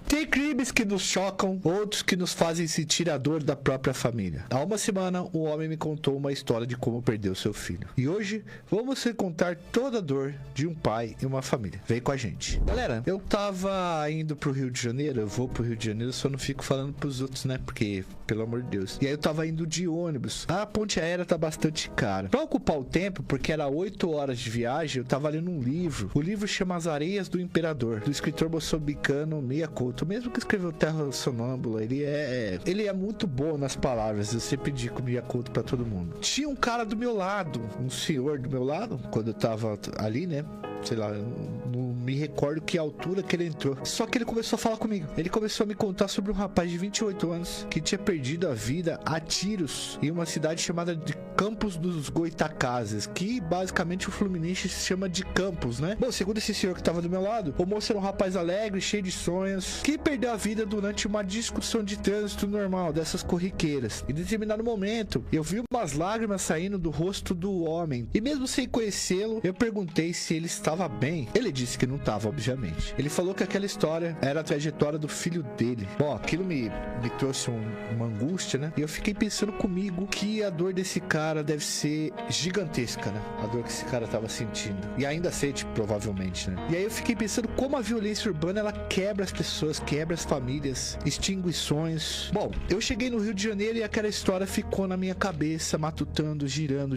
Tem crimes que nos chocam, outros que nos fazem sentir a dor da própria família. Há uma semana, um homem me contou uma história de como perdeu seu filho. E hoje, vamos contar toda a dor de um pai e uma família. Vem com a gente. Galera, eu tava indo pro Rio de Janeiro, eu vou pro Rio de Janeiro, só não fico falando pros outros, né? Porque, pelo amor de Deus. E aí eu tava indo de ônibus. A ponte aérea tá bastante cara. Pra ocupar o tempo, porque era 8 horas de viagem, eu tava lendo um livro. O livro chama As Areias do Imperador, do escritor moçambicano Mia Couto. Mesmo que escreveu Terra Sonâmbula, ele é muito bom nas palavras. Eu sempre digo Mia Couto pra todo mundo. Tinha um cara do meu lado, um senhor do meu lado, quando eu tava ali, né? Sei lá, não me recordo que altura que ele entrou. Só que ele começou a falar comigo. Ele começou a me contar sobre um rapaz de 28 anos que tinha perdido a vida a tiros em uma cidade chamada de Campos dos Goitacazes, que basicamente o Fluminense se chama de Campos, né? Bom, segundo esse senhor que tava do meu lado, o moço era um rapaz alegre, cheio de sonhos, que perdeu a vida durante uma discussão de trânsito normal, dessas corriqueiras. Em determinado momento, eu vi umas lágrimas saindo do rosto do homem, e mesmo sem conhecê-lo, eu perguntei se ele estava bem. Ele disse que não estava, obviamente. Ele falou que aquela história era a trajetória do filho dele. Bom, aquilo me trouxe uma angústia, né? E eu fiquei pensando comigo que a dor desse cara deve ser gigantesca, né? A dor que esse cara tava sentindo. E ainda sente, provavelmente, né? E aí eu fiquei pensando como a violência urbana, ela quebra as pessoas, quebra as famílias, extingue sonhos. Bom, eu cheguei no Rio de Janeiro e aquela história ficou na minha cabeça, matutando, girando.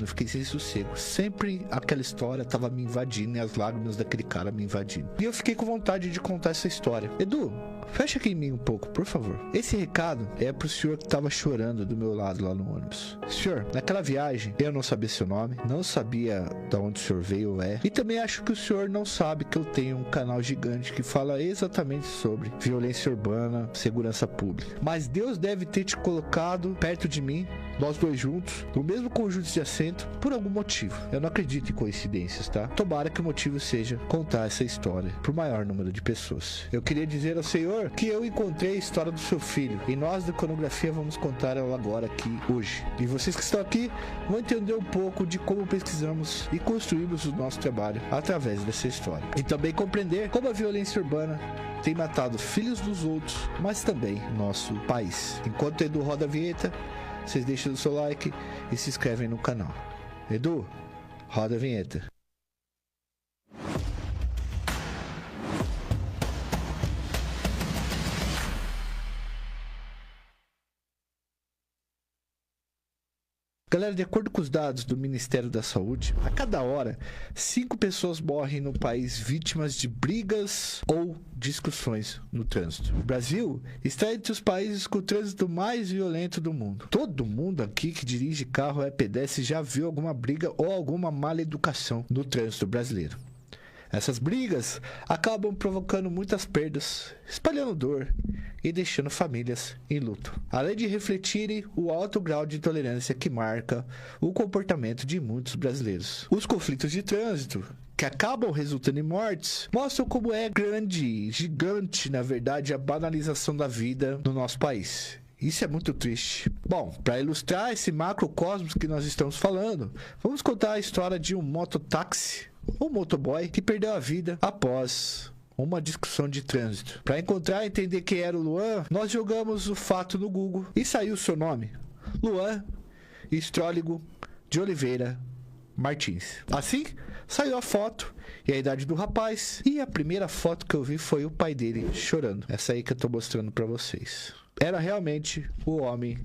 Eu fiquei sem sossego. Sempre aquela história tava me invadindo e as lágrimas daquele cara me invadindo. E eu fiquei com vontade de contar essa história. Edu, fecha aqui em mim um pouco, por favor. Esse recado é pro senhor que tava chorando do meu lado lá no ônibus. Senhor, naquela viagem, eu não sabia seu nome, não sabia de onde o senhor veio ou é, e também acho que o senhor não sabe que eu tenho um canal gigante que fala exatamente sobre violência urbana, segurança pública. Mas Deus deve ter te colocado perto de mim, nós dois juntos, no mesmo conjunto de assento, por algum motivo. Eu não acredito em coincidências, tá? Tomara que o motivo seja contar essa história pro maior número de pessoas. Eu queria dizer ao senhor que eu encontrei a história do seu filho, e nós da Iconografia vamos contar ela agora aqui, hoje. E vocês que estão aqui vão entender um pouco de como pesquisamos e construímos o nosso trabalho através dessa história. E também compreender como a violência urbana tem matado filhos dos outros, mas também nosso país. Enquanto o Edu roda a vinheta, vocês deixam o seu like e se inscrevem no canal. Edu, roda a vinheta. Galera, de acordo com os dados do Ministério da Saúde, a cada hora, 5 pessoas morrem no país vítimas de brigas ou discussões no trânsito. O Brasil está entre os países com o trânsito mais violento do mundo. Todo mundo aqui que dirige carro ou é pedestre já viu alguma briga ou alguma mala educação no trânsito brasileiro. Essas brigas acabam provocando muitas perdas, espalhando dor e deixando famílias em luto. Além de refletirem o alto grau de intolerância que marca o comportamento de muitos brasileiros. Os conflitos de trânsito, que acabam resultando em mortes, mostram como é grande, gigante, na verdade, a banalização da vida no nosso país. Isso é muito triste. Bom, para ilustrar esse macrocosmos que nós estamos falando, vamos contar a história de um mototáxi, um motoboy, que perdeu a vida após uma discussão de trânsito. Para encontrar e entender quem era o Luan, nós jogamos o fato no Google e saiu o seu nome: Luan Estróligo de Oliveira Martins. Assim, saiu a foto e a idade do rapaz, e a primeira foto que eu vi foi o pai dele chorando. Essa aí que eu tô mostrando para vocês. Era realmente o homem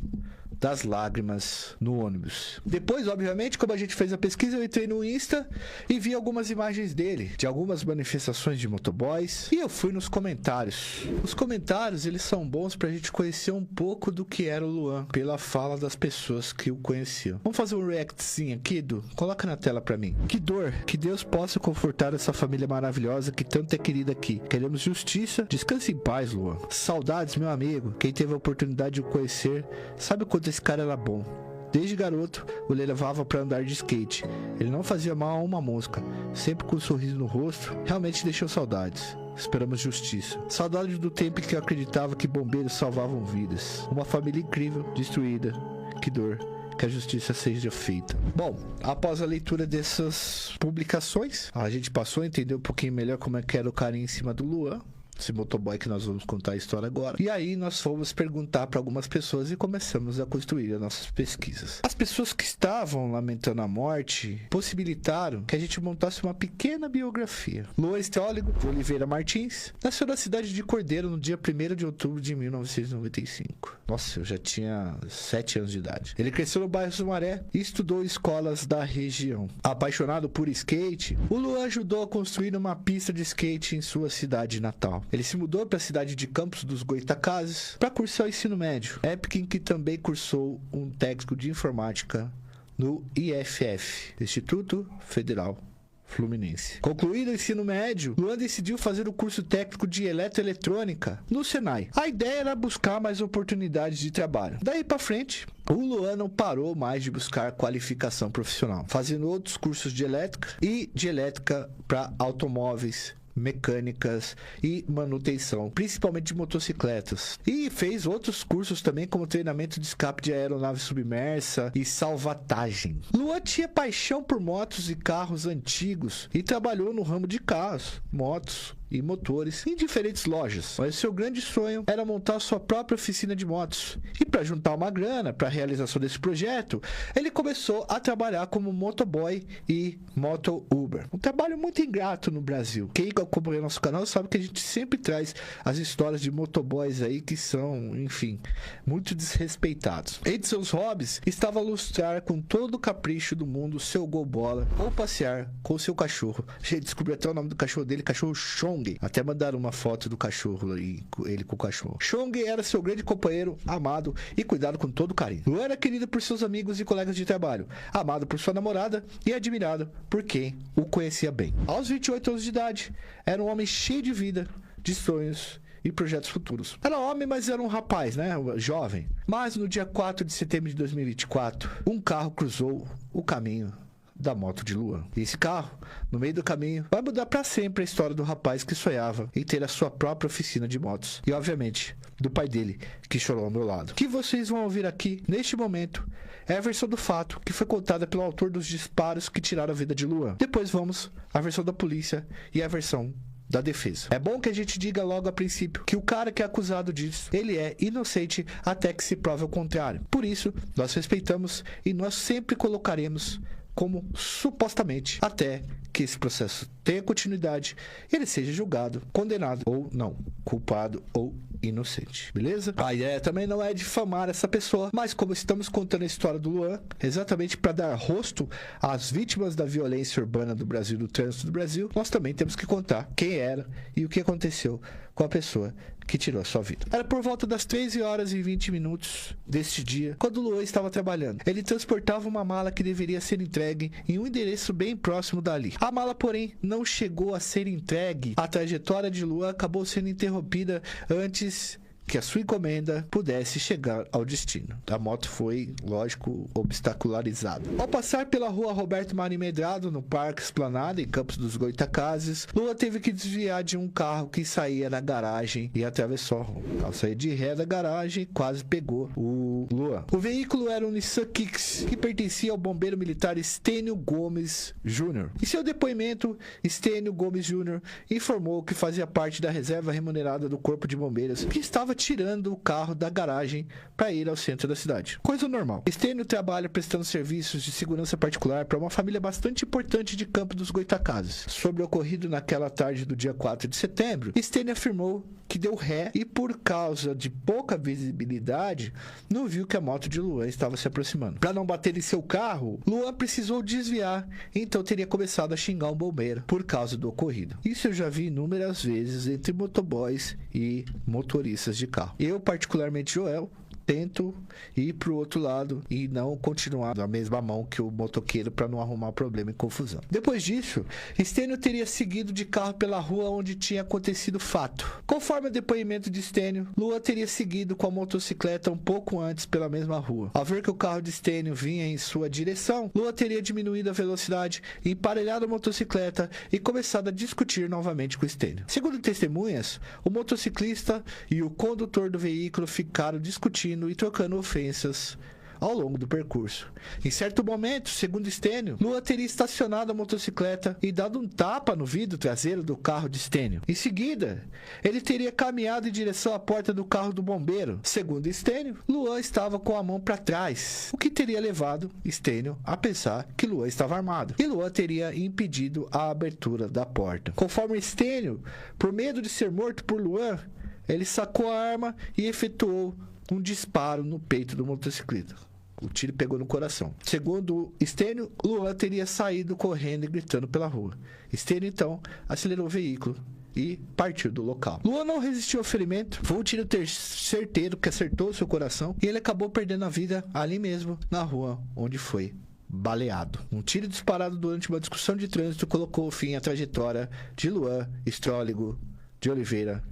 das lágrimas no ônibus. Depois, obviamente, como a gente fez a pesquisa, eu entrei no Insta e vi algumas imagens dele, de algumas manifestações de motoboys, e eu fui nos comentários. Os comentários, eles são bons pra gente conhecer um pouco do que era o Luan, pela fala das pessoas que o conheciam. Vamos fazer um reactzinho aqui, Edu? Coloca na tela pra mim. Que dor, que Deus possa confortar essa família maravilhosa que tanto é querida aqui. Queremos justiça, descanse em paz, Luan. Saudades, meu amigo. Quem teve a oportunidade de o conhecer, sabe o quanto esse cara era bom. Desde garoto, o levava para andar de skate. Ele não fazia mal a uma mosca, sempre com um sorriso no rosto. Realmente deixou saudades. Esperamos justiça. Saudades do tempo em que eu acreditava que bombeiros salvavam vidas. Uma família incrível, destruída. Que dor. Que a justiça seja feita. Bom, após a leitura dessas publicações, a gente passou a entender um pouquinho melhor como é que era o carinho em cima do Luan. esse motoboy que nós vamos contar a história agora. E aí nós fomos perguntar para algumas pessoas e começamos a construir as nossas pesquisas. As pessoas que estavam lamentando a morte possibilitaram que a gente montasse uma pequena biografia. Luan Esteóligo de Oliveira Martins nasceu na cidade de Cordeiro no dia 1º de outubro de 1995. Nossa, eu já tinha 7 anos de idade. Ele cresceu no bairro Sumaré e estudou escolas da região. Apaixonado por skate, o Luan ajudou a construir uma pista de skate em sua cidade natal. Ele se mudou para a cidade de Campos dos Goytacazes para cursar o ensino médio, época em que também cursou um técnico de informática no IFF, Instituto Federal Fluminense. Concluído o ensino médio, Luan decidiu fazer o curso técnico de eletroeletrônica no Senai. A ideia era buscar mais oportunidades de trabalho. Daí para frente, o Luan não parou mais de buscar qualificação profissional, fazendo outros cursos de elétrica para automóveis, mecânicas e manutenção, principalmente de motocicletas. E fez outros cursos também, como treinamento de escape de aeronave submersa e salvatagem. Luan tinha paixão por motos e carros antigos e trabalhou no ramo de carros, motos e motores em diferentes lojas. Mas seu grande sonho era montar sua própria oficina de motos. E para juntar uma grana para a realização desse projeto, ele começou a trabalhar como motoboy e moto Uber. Um trabalho muito ingrato no Brasil. Quem acompanha nosso canal sabe que a gente sempre traz as histórias de motoboys aí que são, enfim, muito desrespeitados. Entre seus hobbies estava lustrar com todo o capricho do mundo seu golbola ou passear com seu cachorro. A gente descobriu até o nome do cachorro dele, cachorro Chong. Até mandaram uma foto do cachorro aí, ele com o cachorro. Chong era seu grande companheiro, amado e cuidado com todo carinho. Luan era querido por seus amigos e colegas de trabalho, amado por sua namorada e admirado por quem o conhecia bem. Aos 28 anos de idade, era um homem cheio de vida, de sonhos e projetos futuros. Era homem, mas era um rapaz, né? Jovem. Mas no dia 4 de setembro de 2024, um carro cruzou o caminho da moto de Luan. E esse carro, no meio do caminho, vai mudar para sempre a história do rapaz que sonhava em ter a sua própria oficina de motos. E, obviamente, do pai dele, que chorou ao meu lado. O que vocês vão ouvir aqui, neste momento, é a versão do fato que foi contada pelo autor dos disparos que tiraram a vida de Luan. Depois vamos à versão da polícia e a versão da defesa. É bom que a gente diga logo a princípio que o cara que é acusado disso, ele é inocente até que se prove o contrário. Por isso, nós respeitamos e nós sempre colocaremos como supostamente, até que esse processo tenha continuidade e ele seja julgado, condenado ou não, culpado ou inocente, beleza? A ideia também não é difamar essa pessoa, mas como estamos contando a história do Luan, exatamente para dar rosto às vítimas da violência urbana do Brasil, do trânsito do Brasil, nós também temos que contar quem era e o que aconteceu com a pessoa que tirou a sua vida. Era por volta das 13h20 deste dia, quando o Luan estava trabalhando. Ele transportava uma mala que deveria ser entregue em um endereço bem próximo dali. A mala, porém, não chegou a ser entregue. A trajetória de Luan acabou sendo interrompida antes que a sua encomenda pudesse chegar ao destino. A moto foi, lógico, obstacularizada. Ao passar pela rua Roberto Marinho Medrado, no Parque Esplanada, em Campos dos Goytacazes, Luan teve que desviar de um carro que saía da garagem e atravessou a rua. Ao sair de ré da garagem, quase pegou o Luan. O veículo era um Nissan Kicks, que pertencia ao bombeiro militar Estênio Gomes Jr. Em seu depoimento, Estênio Gomes Jr. informou que fazia parte da reserva remunerada do Corpo de Bombeiros, que estava tirando o carro da garagem para ir ao centro da cidade. Coisa normal. Estênio trabalha prestando serviços de segurança particular para uma família bastante importante de Campos dos Goytacazes. Sobre o ocorrido naquela tarde do dia 4 de setembro, Estênio afirmou que deu ré e, por causa de pouca visibilidade, não viu que a moto de Luan estava se aproximando. Para não bater em seu carro, Luan precisou desviar, então teria começado a xingar um bombeiro por causa do ocorrido. Isso eu já vi inúmeras vezes entre motoboys e motoristas de carro. Eu, particularmente, Joel, tento ir pro outro lado e não continuar na mesma mão que o motoqueiro para não arrumar problema e confusão. Depois disso, Estênio teria seguido de carro pela rua onde tinha acontecido o fato. Conforme o depoimento de Estênio, Luan teria seguido com a motocicleta um pouco antes pela mesma rua. Ao ver que o carro de Estênio vinha em sua direção, Luan teria diminuído a velocidade, emparelhado a motocicleta e começado a discutir novamente com Estênio. Segundo testemunhas, o motociclista e o condutor do veículo ficaram discutindo e trocando ofensas ao longo do percurso. Em certo momento, segundo Stênio, Luan teria estacionado a motocicleta e dado um tapa no vidro traseiro do carro de Stênio. Em seguida, ele teria caminhado em direção à porta do carro do bombeiro. Segundo Stênio, Luan estava com a mão para trás, o que teria levado Stênio a pensar que Luan estava armado. E Luan teria impedido a abertura da porta. Conforme Stênio, por medo de ser morto por Luan, ele sacou a arma e efetuou um disparo no peito do motocicleta. O tiro pegou no coração. Segundo Stênio, Luan teria saído correndo e gritando pela rua. Stênio, então, acelerou o veículo e partiu do local. Luan não resistiu ao ferimento. Foi um tiro certeiro que acertou seu coração e ele acabou perdendo a vida ali mesmo, na rua onde foi baleado. Um tiro disparado durante uma discussão de trânsito colocou fim à trajetória de Luan Stróligo de Oliveira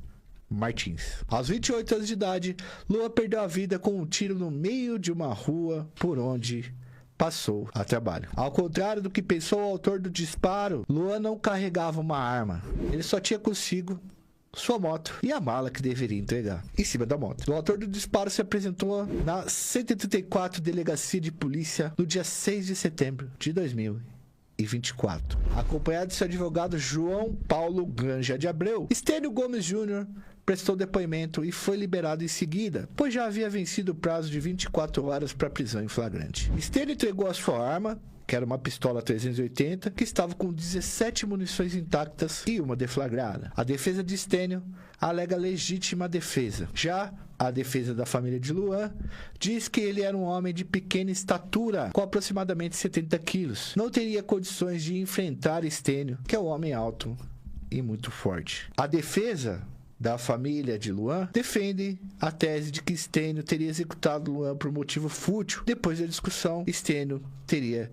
Martins. Aos 28 anos de idade, Luan perdeu a vida com um tiro no meio de uma rua por onde passou a trabalho. Ao contrário do que pensou o autor do disparo, Luan não carregava uma arma. Ele só tinha consigo sua moto e a mala que deveria entregar em cima da moto. O autor do disparo se apresentou na 134 Delegacia de Polícia no dia 6 de setembro de 2024. Acompanhado de seu advogado João Paulo Granja de Abreu, Stênio Gomes Júnior prestou depoimento e foi liberado em seguida, pois já havia vencido o prazo de 24 horas para prisão em flagrante. Stênio entregou a sua arma, que era uma pistola 380, que estava com 17 munições intactas e uma deflagrada. A defesa de Stênio alega legítima defesa. Já a defesa da família de Luan diz que ele era um homem de pequena estatura, com aproximadamente 70 quilos. Não teria condições de enfrentar Stênio, que é um homem alto e muito forte. A defesa da família de Luan defende a tese de que Stênio teria executado Luan por motivo fútil. Depois da discussão, Stênio teria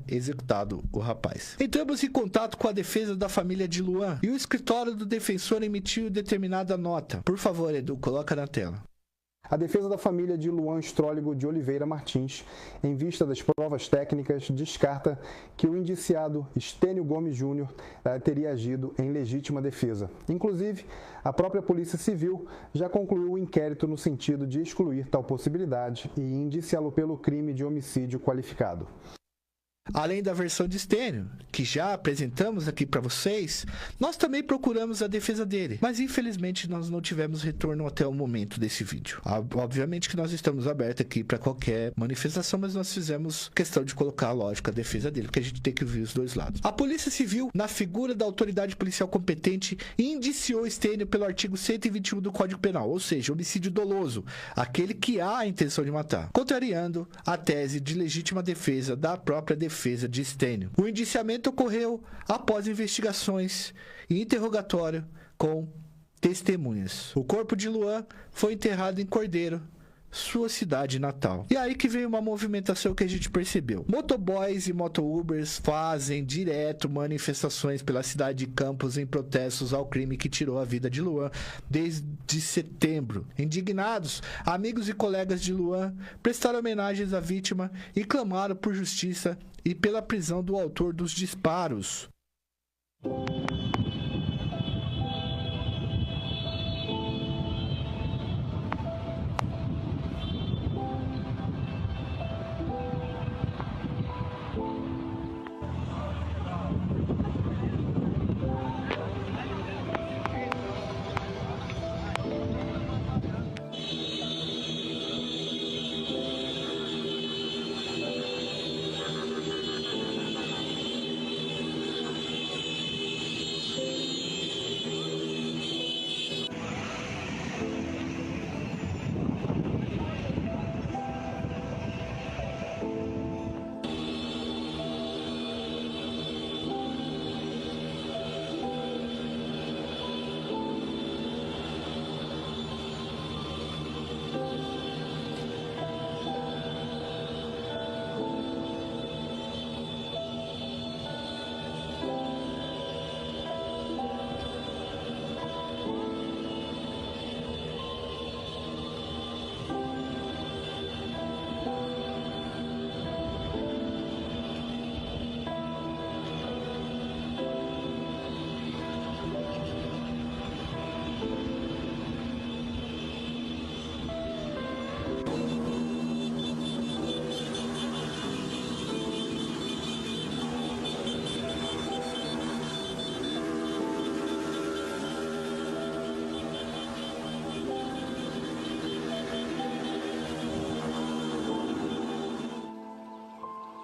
executado o rapaz. Entramos em contato com a defesa da família de Luan e o escritório do defensor emitiu determinada nota. Por favor, Edu, coloca na tela. A defesa da família de Luan Stróligo de Oliveira Martins, em vista das provas técnicas, descarta que o indiciado Stênio Gomes Júnior teria agido em legítima defesa. Inclusive, a própria Polícia Civil já concluiu o inquérito no sentido de excluir tal possibilidade e indiciá-lo pelo crime de homicídio qualificado. Além da versão de Stênio, que já apresentamos aqui para vocês, nós também procuramos a defesa dele, mas infelizmente nós não tivemos retorno até o momento desse vídeo. Obviamente que nós estamos abertos aqui para qualquer manifestação, mas nós fizemos questão de colocar, lógico, a defesa dele, porque a gente tem que ouvir os dois lados. A Polícia Civil, na figura da autoridade policial competente, indiciou Stênio pelo artigo 121 do Código Penal, ou seja, homicídio doloso, aquele que há a intenção de matar, contrariando a tese de legítima defesa da própria defesa de Stênio. O indiciamento ocorreu após investigações e interrogatório com testemunhas. O corpo de Luan foi enterrado em Cordeiro, sua cidade natal. E aí que veio uma movimentação que a gente percebeu. Motoboys e moto-ubers fazem direto manifestações pela cidade de Campos em protestos ao crime que tirou a vida de Luan desde setembro. Indignados, amigos e colegas de Luan prestaram homenagens à vítima e clamaram por justiça e pela prisão do autor dos disparos.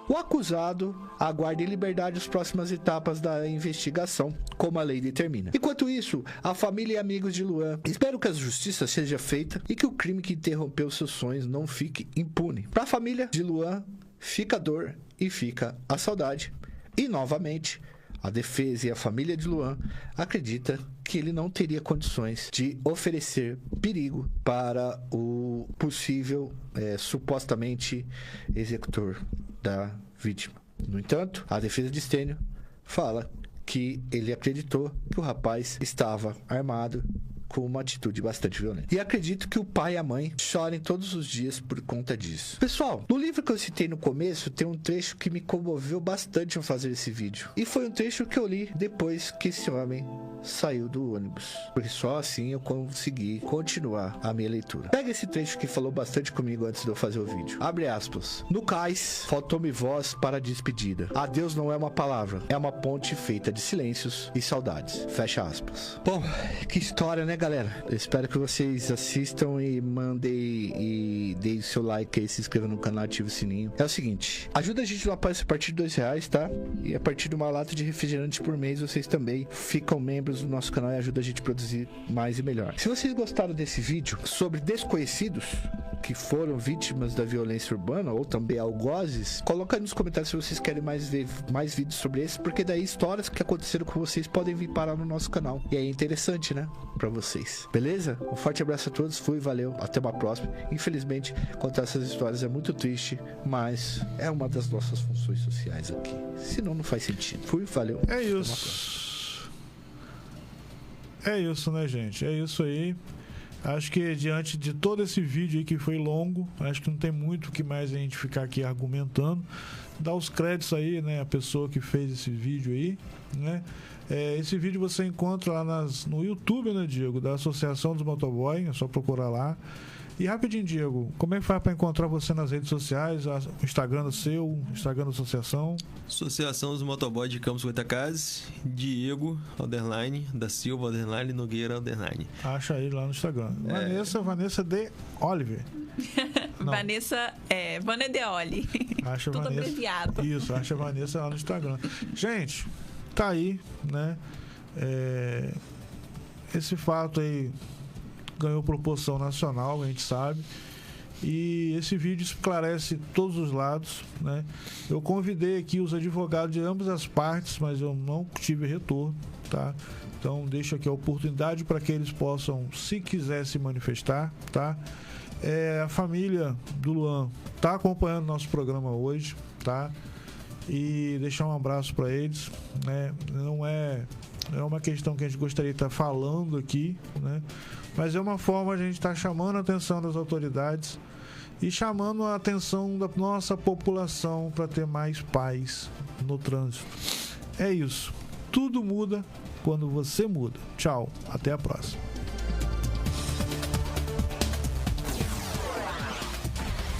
O acusado aguarda em liberdade as próximas etapas da investigação, como a lei determina. Enquanto isso, a família e amigos de Luan esperam que a justiça seja feita e que o crime que interrompeu seus sonhos não fique impune. Para a família de Luan, fica a dor e fica a saudade. E, novamente, a defesa e a família de Luan acredita que ele não teria condições de oferecer perigo para o possível, supostamente, executor da vítima. No entanto, a defesa de Stênio fala que ele acreditou que o rapaz estava armado com uma atitude bastante violenta. E acredito que o pai e a mãe chorem todos os dias por conta disso. Pessoal, no livro que eu citei no começo, tem um trecho que me comoveu bastante ao fazer esse vídeo. E foi um trecho que eu li depois que esse homem saiu do ônibus. Porque só assim eu consegui continuar a minha leitura. Pega esse trecho que falou bastante comigo antes de eu fazer o vídeo. Abre aspas. No cais, faltou-me voz para a despedida. Adeus não é uma palavra, é uma ponte feita de silêncios e saudades. Fecha aspas. Bom, que história, né, galera? Eu espero que vocês assistam e mandem e deem seu like aí, se inscrevam no canal, ative o sininho. É o seguinte, ajuda a gente no apoio a partir de R$2, tá? E a partir de uma lata de refrigerante por mês, vocês também ficam membros do nosso canal e ajudam a gente a produzir mais e melhor. Se vocês gostaram desse vídeo sobre desconhecidos que foram vítimas da violência urbana ou também algozes, coloca aí nos comentários se vocês querem ver mais vídeos sobre esse, porque daí histórias que aconteceram com vocês podem vir parar no nosso canal. E é interessante, né? Pra vocês. Beleza? Um forte abraço a todos. Fui, valeu. Até uma próxima. Infelizmente, contar essas histórias é muito triste, mas é uma das nossas funções sociais aqui. Senão não faz sentido. Fui, valeu. É isso. É isso, né, gente? É isso aí. Acho que diante de todo esse vídeo aí que foi longo, acho que não tem muito o que mais a gente ficar aqui argumentando. Dá os créditos aí, né, a pessoa que fez esse vídeo aí, né? Esse vídeo você encontra lá no YouTube, né, Diego? Da Associação dos Motoboy, é só procurar lá. E rapidinho, Diego, como é que faz para encontrar você nas redes sociais? O Instagram do seu, o Instagram da associação? Associação dos Motoboy de Campos Goitacazes, Diego, _ da Silva, _ Nogueira, _. Acha aí lá no Instagram. Vanessa de Oliver. Vanessa, Vane de Oli. Acha tudo Vanessa, abreviado. Isso, acha a Vanessa lá no Instagram. Gente, tá aí, né? Esse fato aí ganhou proporção nacional, a gente sabe. E esse vídeo esclarece todos os lados, né? Eu convidei aqui os advogados de ambas as partes, mas eu não tive retorno, tá? Então deixo aqui a oportunidade para que eles possam, se quiser, se manifestar, tá? A família do Luan tá acompanhando nosso programa hoje, tá? E deixar um abraço para eles, né? Não é uma questão que a gente gostaria de estar falando aqui, né? Mas é uma forma de a gente estar chamando a atenção das autoridades e chamando a atenção da nossa população para ter mais paz no trânsito. É isso. Tudo muda quando você muda. Tchau. Até a próxima.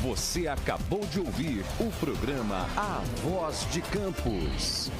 Você acabou de ouvir o programa A Voz de Campos.